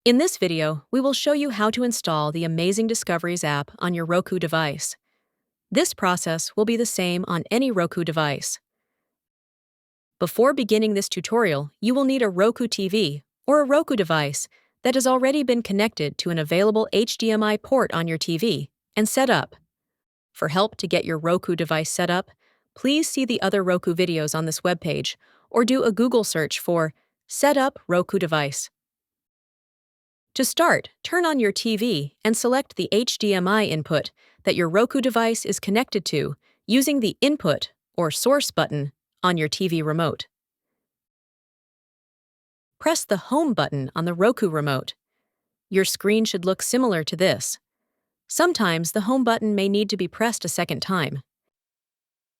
In this video, we will show you how to install the Amazing Discoveries app on your Roku device. This process will be the same on any Roku device. Before beginning this tutorial, you will need a Roku TV or a Roku device that has already been connected to an available HDMI port on your TV and set up. For help to get your Roku device set up, please see the other Roku videos on this webpage or do a Google search for Set Up Roku Device. To start, turn on your TV and select the HDMI input that your Roku device is connected to using the Input or Source button on your TV remote. Press the Home button on the Roku remote. Your screen should look similar to this. Sometimes the Home button may need to be pressed a second time.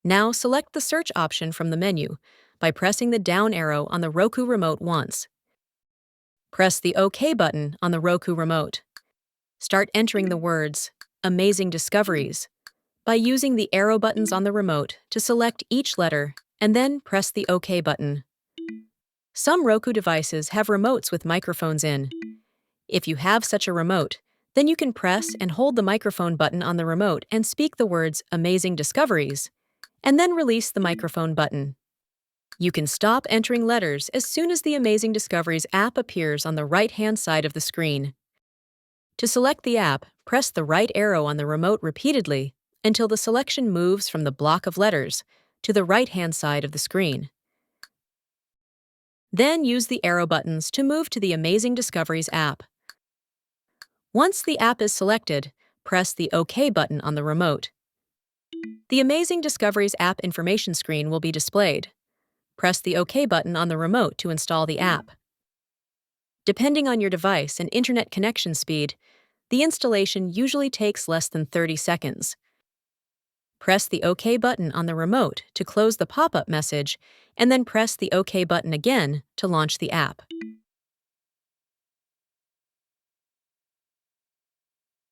Now select the Search option from the menu by pressing the down arrow on the Roku remote once. Press the OK button on the Roku remote. Start entering the words Amazing Discoveries by using the arrow buttons on the remote to select each letter and then press the OK button. Some Roku devices have remotes with microphones in. If you have such a remote, then you can press and hold the microphone button on the remote and speak the words Amazing Discoveries, and then release the microphone button. You can stop entering letters as soon as the Amazing Discoveries app appears on the right-hand side of the screen. To select the app, press the right arrow on the remote repeatedly until the selection moves from the block of letters to the right-hand side of the screen. Then use the arrow buttons to move to the Amazing Discoveries app. Once the app is selected, press the OK button on the remote. The Amazing Discoveries app information screen will be displayed. Press the OK button on the remote to install the app. Depending on your device and internet connection speed, the installation usually takes less than 30 seconds. Press the OK button on the remote to close the pop-up message, and then press the OK button again to launch the app.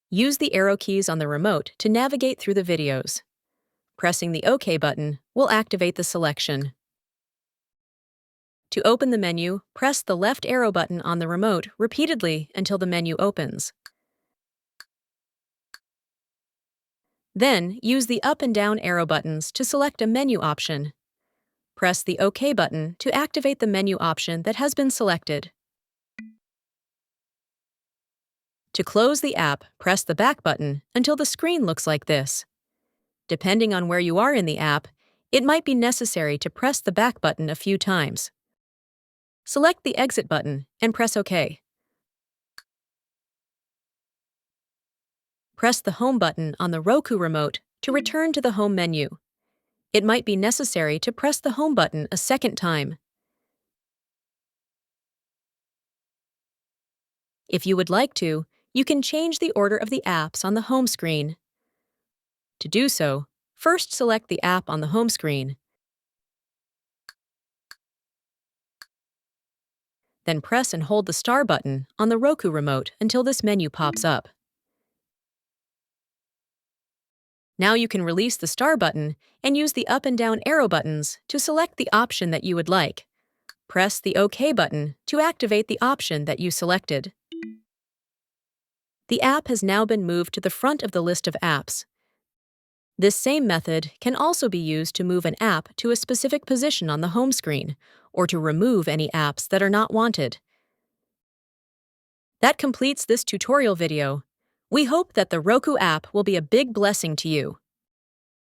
Use the arrow keys on the remote to navigate through the videos. Pressing the OK button will activate the selection. To open the menu, press the left arrow button on the remote repeatedly until the menu opens. Then, use the up and down arrow buttons to select a menu option. Press the OK button to activate the menu option that has been selected. To close the app, press the back button until the screen looks like this. Depending on where you are in the app, it might be necessary to press the back button a few times. Select the Exit button and press OK. Press the Home button on the Roku remote to return to the Home menu. It might be necessary to press the Home button a second time. If you would like to, you can change the order of the apps on the home screen. To do so, first select the app on the home screen. Then press and hold the star button on the Roku remote until this menu pops up. Now you can release the star button and use the up and down arrow buttons to select the option that you would like. Press the OK button to activate the option that you selected. The app has now been moved to the front of the list of apps. This same method can also be used to move an app to a specific position on the home screen, or to remove any apps that are not wanted. That completes this tutorial video. We hope that the Roku app will be a big blessing to you.